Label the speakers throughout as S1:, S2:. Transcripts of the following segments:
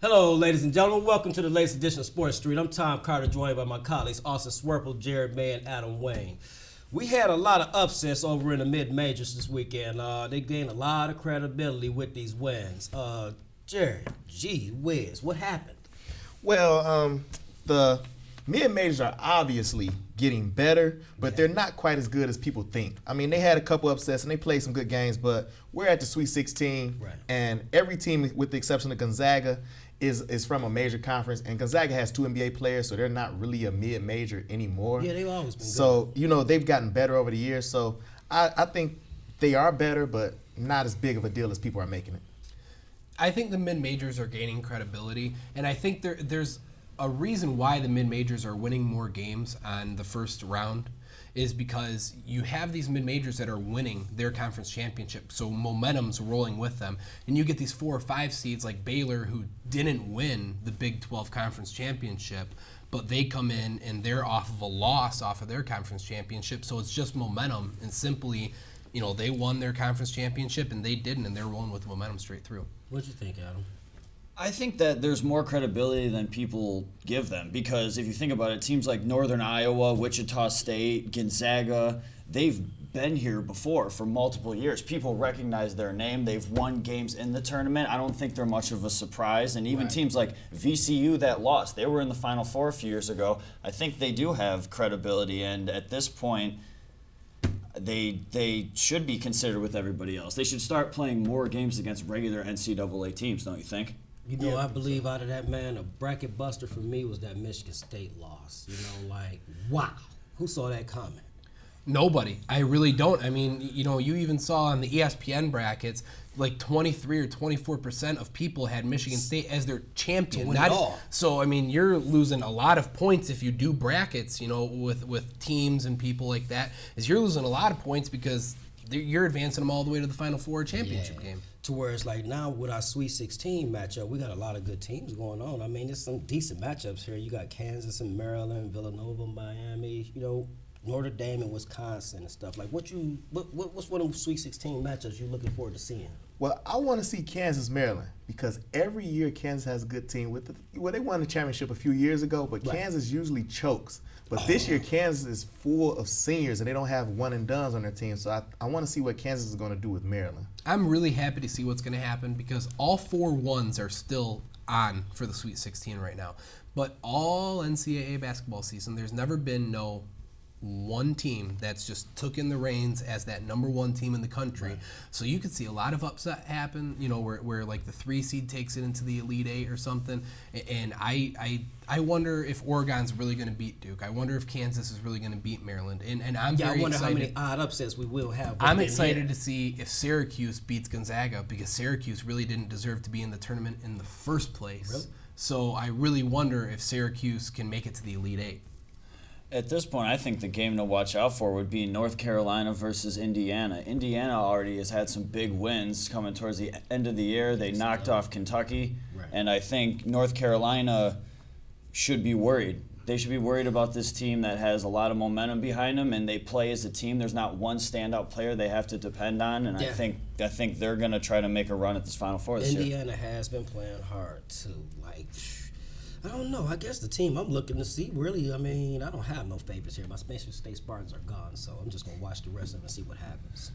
S1: Hello, ladies and gentlemen. Welcome to the latest edition of Sports Street. I'm Tom Carter, joined by my colleagues Austin Swerple, Jared May, and Adam Wayne. We had a lot of upsets over in the mid-majors this weekend. They gained a lot of credibility with these wins. Jared, gee whiz, what happened?
S2: Well, the mid-majors are obviously getting better, but they're not quite as good as people think. I mean, they had a couple upsets and they played some good games, but we're at the Sweet 16, and every team, with the exception of Gonzaga, is from a major conference, and Gonzaga has 2 NBA players, so they're not really a mid-major anymore.
S1: Yeah, they've always been good.
S2: So, they've gotten better over the years, so I think they are better, but not as big of a deal as people are making it.
S3: I think the mid-majors are gaining credibility, and I think there's a reason why the mid-majors are winning more games on the first round is because you have these mid-majors that are winning their conference championship, so momentum's rolling with them. And you get these 4 or 5 seeds like Baylor who didn't win the Big 12 conference championship, but they come in and they're off of a loss off of their conference championship, so it's just momentum and simply, they won their conference championship and they didn't, and they're rolling with momentum straight through.
S1: What'd you think, Adam?
S4: I think that there's more credibility than people give them, because if you think about it, teams like Northern Iowa, Wichita State, Gonzaga, they've been here before for multiple years. People recognize their name. They've won games in the tournament. I don't think they're much of a surprise. And even teams like VCU that lost, they were in the Final Four a few years ago. I think they do have credibility, and at this point, they should be considered with everybody else. They should start playing more games against regular NCAA teams, don't you think?
S1: I believe out of that, man, a bracket buster for me was that Michigan State loss. Wow. Who saw that coming?
S3: Nobody. I really don't. I mean, you even saw on the ESPN brackets, like 23 or 24% of people had Michigan State as their champion.
S1: To win it all.
S3: So, I mean, you're losing a lot of points if you do brackets, with teams and people like that, is you're losing a lot of points because you're advancing them all the way to the Final Four championship game.
S1: To where it's like now with our Sweet 16 matchup, we got a lot of good teams going on. I mean, there's some decent matchups here. You got Kansas and Maryland, Villanova, Miami, Notre Dame and Wisconsin and stuff. Like, what's one of the Sweet 16 matchups you're looking forward to seeing?
S2: Well, I want to see Kansas, Maryland, because every year Kansas has a good team. They won the championship a few years ago, but Kansas usually chokes. But this year, Kansas is full of seniors, and they don't have one-and-dones on their team. So I want to see what Kansas is going to do with Maryland.
S3: I'm really happy to see what's going to happen because all 4 ones are still on for the Sweet 16 right now. But all NCAA basketball season, there's never been no one team that's just took in the reins as that number 1 team in the country. So you could see a lot of upset happen, where like the 3 seed takes it into the Elite 8 or something. And I wonder if Oregon's really going to beat Duke. I wonder if Kansas is really going to beat Maryland. And I'm very excited.
S1: I wonder how many odd upsets we will have.
S3: I'm excited to see if Syracuse beats Gonzaga, because Syracuse really didn't deserve to be in the tournament in the first place.
S1: Really?
S3: So I really wonder if Syracuse can make it to the Elite 8.
S4: At this point, I think the game to watch out for would be North Carolina versus Indiana. Indiana already has had some big wins coming towards the end of the year. They knocked off Kentucky, and I think North Carolina should be worried. They should be worried about this team that has a lot of momentum behind them, and they play as a team. There's not one standout player they have to depend on, and I think they're going to try to make a run at this Final Four this year.
S1: Indiana has been playing hard, too. I don't know. I guess the team I'm looking to see, really, I mean, I don't have no favorites here. My Michigan State Spartans are gone, so I'm just going to watch the rest of them and see what happens.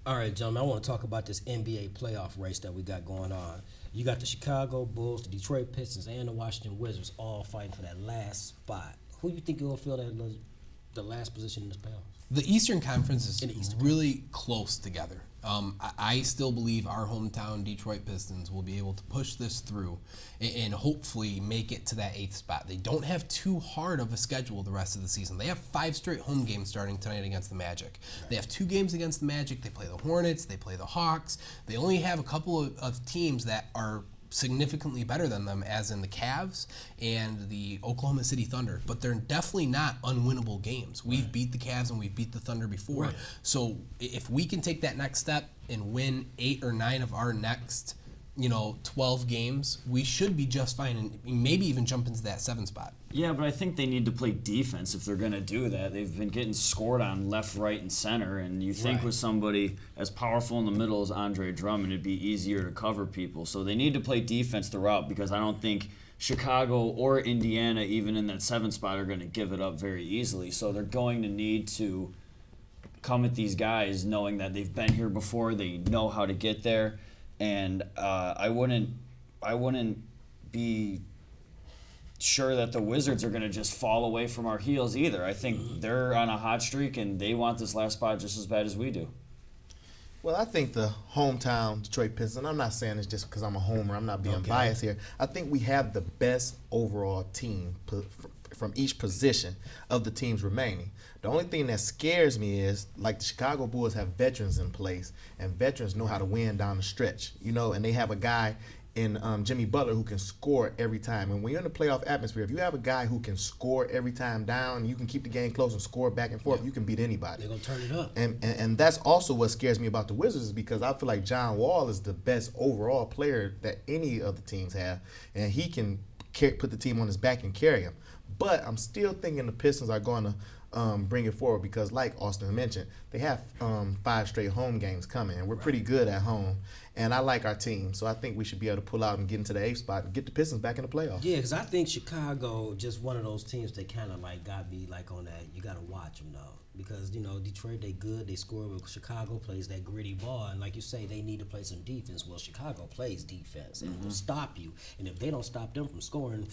S1: All right, gentlemen, I want to talk about this NBA playoff race that we got going on. You got the Chicago Bulls, the Detroit Pistons, and the Washington Wizards all fighting for that last spot. Who do you think will fill the last position in this playoff?
S3: The Eastern Conference is really close together. I still believe our hometown Detroit Pistons will be able to push this through and hopefully make it to that 8th spot. They don't have too hard of a schedule the rest of the season. They have 5 straight home games starting tonight against the Magic. They have 2 games against the Magic. They play the Hornets. They play the Hawks. They only have a couple of teams that are significantly better than them, as in the Cavs and the Oklahoma City Thunder, but they're definitely not unwinnable games. We've beat the Cavs and we've beat the Thunder before. So if we can take that next step and win 8 or 9 of our next 12 games, we should be just fine and maybe even jump into that 7 spot.
S4: Yeah, but I think they need to play defense if they're going to do that. They've been getting scored on left, right, and center, and you think with somebody as powerful in the middle as Andre Drummond, it'd be easier to cover people. So they need to play defense throughout because I don't think Chicago or Indiana, even in that 7 spot, are going to give it up very easily. So they're going to need to come at these guys knowing that they've been here before, they know how to get there, and I wouldn't be sure that the Wizards are going to just fall away from our heels either. I think they're on a hot streak and they want this last spot just as bad as we do.
S2: Well, I think the hometown Detroit Pistons, I'm not saying this just because I'm a homer, I'm not being biased here. I think we have the best overall team from each position of the teams remaining. The only thing that scares me is, like, the Chicago Bulls have veterans in place, and veterans know how to win down the stretch, and they have a guy in Jimmy Butler who can score every time. And when you're in the playoff atmosphere, if you have a guy who can score every time down, you can keep the game close and score back and forth, you can beat anybody.
S1: They're going to turn it up.
S2: And that's also what scares me about the Wizards, is because I feel like John Wall is the best overall player that any of the teams have, and he can put the team on his back and carry him. But I'm still thinking the Pistons are going to bring it forward because, like Austin mentioned, they have 5 straight home games coming, and we're pretty good at home. And I like our team, so I think we should be able to pull out and get into the 8th spot and get the Pistons back in the playoffs.
S1: Yeah, because I think Chicago just one of those teams that kind of like got me like on that. You got to watch them though, because Detroit, they good, they score, but Chicago plays that gritty ball, and like you say, they need to play some defense. Well, Chicago plays defense and will stop you, and if they don't stop them from scoring,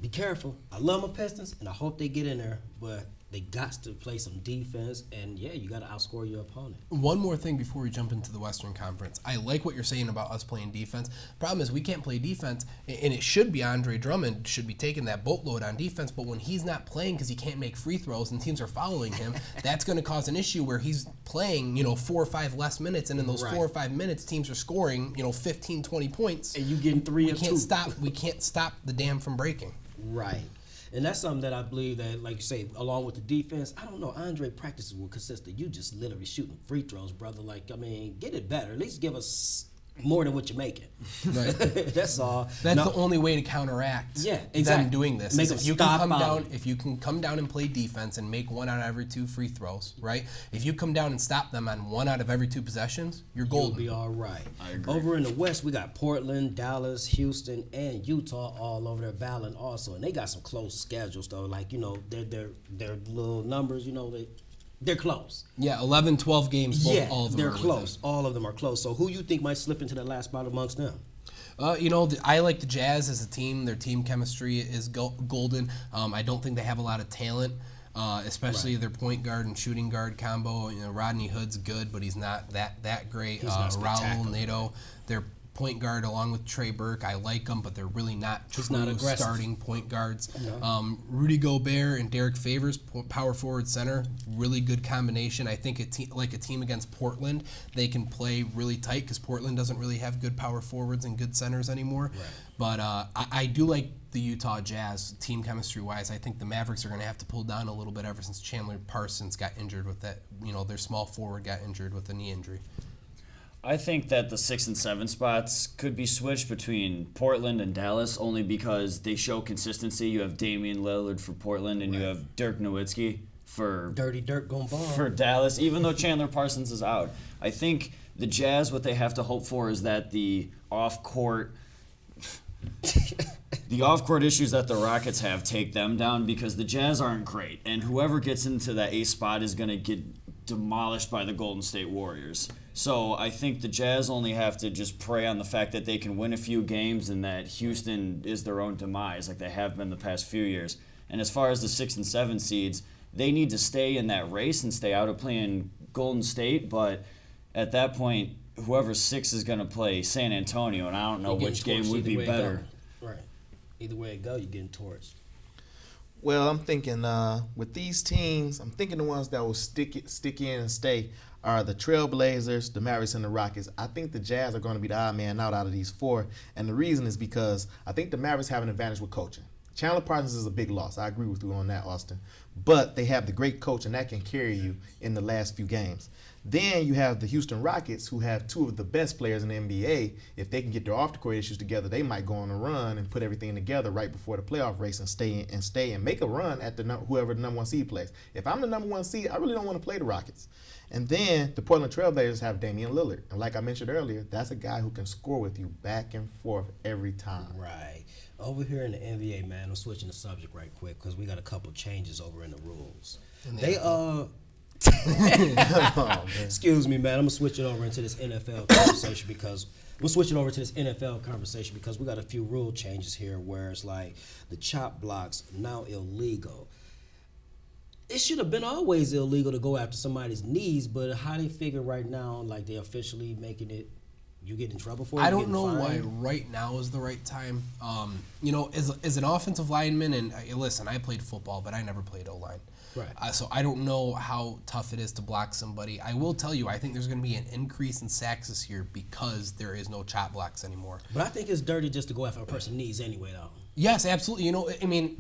S1: be careful. I love my Pistons, and I hope they get in there, but they got to play some defense, and you got to outscore your opponent.
S3: One more thing before we jump into the Western Conference. I like what you're saying about us playing defense. Problem is we can't play defense, and it should be Andre Drummond should be taking that boatload on defense, but when he's not playing because he can't make free throws and teams are following him, that's going to cause an issue where he's playing 4 or 5 less minutes, and in those 4 or 5 minutes, teams are scoring 15, 20 points.
S1: And you getting 3 or 2.
S3: We can't stop the dam from breaking.
S1: Right. And that's something that I believe that, like you say, along with the defense, I don't know, Andre practices will consist of you just literally shooting free throws, brother. Get it better. At least give us more than what you're making. Right. That's all.
S3: That's the only way to counteract them doing this.
S1: Make
S3: if you can come down and play defense and make 1 out of every 2 free throws, right? If you come down and stop them on 1 out of every 2 possessions, you're golden.
S1: You'll be all right.
S4: I agree.
S1: Over in the West, we got Portland, Dallas, Houston, and Utah all over there battling also, and they got some close schedules though. Their little numbers, they're close.
S3: Yeah, 11, 12 games. All of them
S1: they're
S3: are
S1: close. All of them are close. So who you think might slip into the last spot amongst them?
S3: I like the Jazz as a team. Their team chemistry is golden. I don't think they have a lot of talent, especially their point guard and shooting guard combo. Rodney Hood's good, but he's not that great. Raul Neto, their point guard along with Trey Burke, I like them, but they're really not true starting point guards. No. Rudy Gobert and Derek Favors, power forward center, really good combination. I think a team against Portland, they can play really tight because Portland doesn't really have good power forwards and good centers anymore. Right. But I do like the Utah Jazz team chemistry-wise. I think the Mavericks are going to have to pull down a little bit ever since Chandler Parsons got injured with that. Their small forward got injured with a knee injury.
S4: I think that the 6 and 7 spots could be switched between Portland and Dallas only because they show consistency. You have Damian Lillard for Portland and you have Dirk Nowitzki for
S1: Dirty Dirk going ball
S4: for Dallas, even though Chandler Parsons is out. I think the Jazz, what they have to hope for is that the off-court issues that the Rockets have take them down because the Jazz aren't great, and whoever gets into that 8th spot is going to get demolished by the Golden State Warriors. So I think the Jazz only have to just pray on the fact that they can win a few games and that Houston is their own demise like they have been the past few years. And as far as the 6 and 7 seeds, they need to stay in that race and stay out of playing Golden State, but at that point, whoever 6 is going to play San Antonio, and I don't know which game would be better.
S1: Right. Either way it go, you're getting torched.
S2: Well, I'm thinking with these teams, I'm thinking the ones that will stick in and stay are the Trailblazers, the Mavericks, and the Rockets. I think the Jazz are going to be the odd man out of these 4, and the reason is because I think the Mavericks have an advantage with coaching. Chandler Parsons is a big loss. I agree with you on that, Austin. but they have the great coach, and that can carry you in the last few games. Then you have the Houston Rockets, who have two of the best players in the NBA. If they can get their off-the-court issues together, they might go on a run and put everything together right before the playoff race and stay and make a run at whoever the number one seed plays. If I'm the number one seed, I really don't want to play the Rockets. And then the Portland Trailblazers have Damian Lillard. And like I mentioned earlier, that's a guy who can score with you back and forth every time.
S1: Right. Over here in the NBA, man, I'm switching the subject right quick because we got a couple changes over in the rules. Excuse me, man. I'm gonna switch it over into this NFL conversation because we got a few rule changes here where it's like the chop blocks now illegal. It should have been always illegal to go after somebody's knees, but how they figure right now, like they officially making it, you get in trouble for it.
S3: I don't know why right now is the right time. As an offensive lineman, and listen, I played football, but I never played O-line.
S1: Right.
S3: So I don't know how tough it is to block somebody. I will tell you, I think there's going to be an increase in sacks this year because there is no chop blocks anymore.
S1: But I think it's dirty just to go after a person's knees anyway, though.
S3: Yes, absolutely.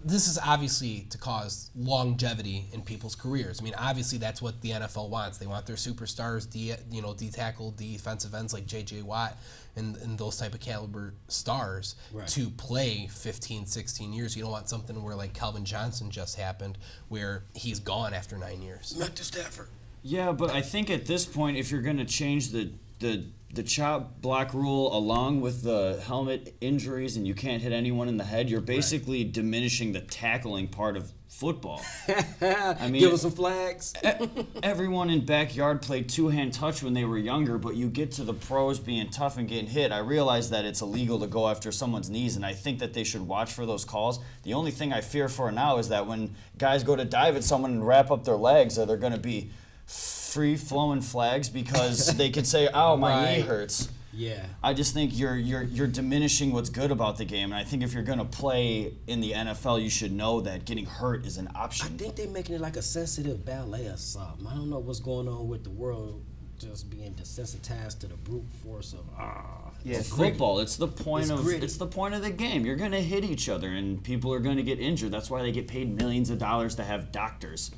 S3: This is obviously to cause longevity in people's careers. Obviously that's what the NFL wants. They want their superstars, D-tackle, defensive ends like J.J. Watt and those type of caliber stars to play 15, 16 years. You don't want something where like Calvin Johnson just happened where he's gone after 9 years.
S1: Matthew Stafford.
S4: Yeah, but I think at this point, if you're going to change the chop block rule along with the helmet injuries and you can't hit anyone in the head, you're basically diminishing the tackling part of football.
S1: Give us some flags.
S4: Everyone in backyard played two-hand touch when they were younger, but you get to the pros being tough and getting hit. I realize that it's illegal to go after someone's knees, and I think that they should watch for those calls. The only thing I fear for now is that when guys go to dive at someone and wrap up their legs, that they're going to be free-flowing flags because they could say, "Ow, my knee hurts."
S1: Yeah.
S4: I just think you're diminishing what's good about the game, and I think if you're gonna play in the NFL, you should know that getting hurt is an option.
S1: I think they're making it like a sensitive ballet or something. I don't know what's going on with the world just being desensitized to the brute force of
S4: It's football. It's the point of the game. You're gonna hit each other, and people are gonna get injured. That's why they get paid millions of dollars to have doctors.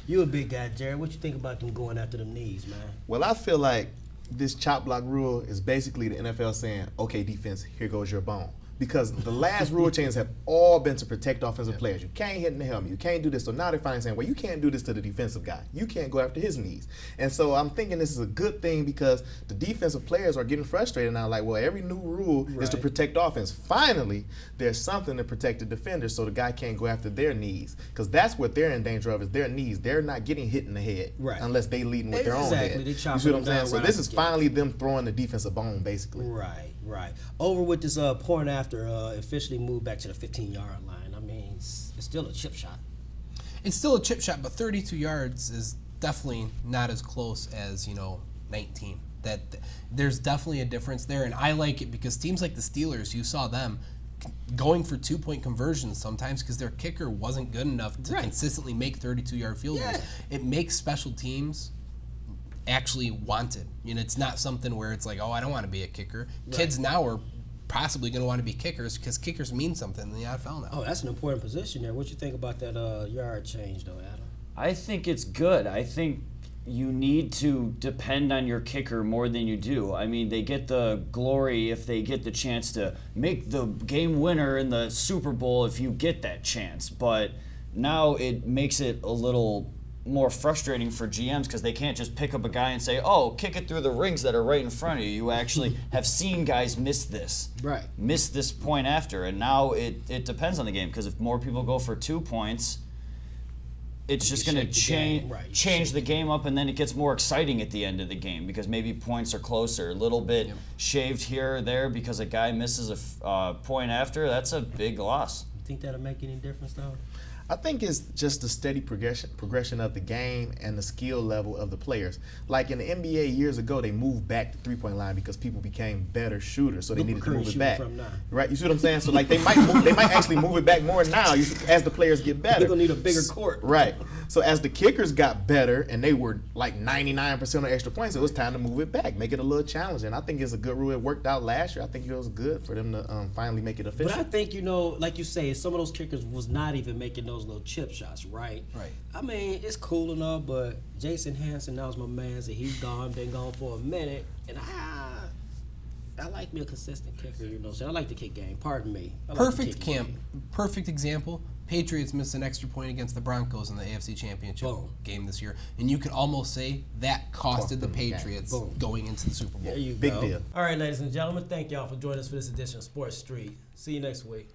S1: You a big guy, Jared. What you think about them going after them knees, man?
S2: Well, I feel like this chop block rule is basically the NFL saying, okay, defense, here goes your bone. Because the last rule changes have all been to protect offensive players. You can't hit in the helmet. You can't do this. So now they're finally saying, well, you can't do this to the defensive guy. You can't go after his knees. And so I'm thinking this is a good thing because the defensive players are getting frustrated now. Like, well, every new rule is to protect offense. Finally, there's something to protect the defenders so the guy can't go after their knees. Because that's what they're in danger of is their knees. They're not getting hit in the head unless they leading with their own head. You see what I'm saying? So this is finally them throwing the defensive bone, basically.
S1: Right. Over with this point after officially moved back to the 15-yard line. I mean, it's still a chip shot.
S3: It's still a chip shot, but 32 yards is definitely not as close as 19. That there's definitely a difference there, and I like it because teams like the Steelers, you saw them going for 2-point conversions sometimes because their kicker wasn't good enough to consistently make 32-yard field goals. It makes special teams actually wanted. It's not something where it's like, oh, I don't want to be a kicker. Kids now are possibly going to want to be kickers because kickers mean something in the NFL now.
S1: Oh, that's an important position there. What you think about that yard change, though, Adam?
S4: I think it's good. I think you need to depend on your kicker more than you do. I mean, they get the glory if they get the chance to make the game winner in the Super Bowl if you get that chance. But now it makes it a little more frustrating for GMs because they can't just pick up a guy and say, oh, kick it through the rings that are right in front of you. You actually have seen guys miss this. Miss this point after. And now it depends on the game because if more people go for 2 points, it's just going to change the game up, and then it gets more exciting at the end of the game because maybe points are closer. A little bit shaved here or there because a guy misses a point after. That's a big loss.
S1: You think that'll make any difference, though?
S2: I think it's just the steady progression of the game and the skill level of the players. Like in the NBA years ago, they moved back to three-point line because people became better shooters, so they needed to move it back. Right? You see what I'm saying? So like they might actually move it back more now as the players get better.
S1: They're gonna need a bigger court.
S2: Right. So as the kickers got better and they were like 99% of extra points, it was time to move it back, make it a little challenging. I think it's a good rule. It worked out last year. I think it was good for them to finally make it official.
S1: But I think like you say, some of those kickers was not even making those those little chip shots, right?
S3: Right.
S1: I mean, it's cool and all, but Jason Hansen, that was my man, so he's gone, been gone for a minute, and I like me a consistent kicker, you know. So I like the kick game. Pardon me. I like the
S3: Perfect
S1: kicking
S3: camp.
S1: game.
S3: Perfect example. Patriots missed an extra point against the Broncos in the AFC Championship
S1: Boom.
S3: game this year, and you could almost say that costed the Patriots
S1: Boom.
S3: going into the Super Bowl.
S1: There you
S2: Big
S1: go.
S2: deal.
S1: All right, ladies and gentlemen, thank y'all for joining us for this edition of Sports Street. See you next week.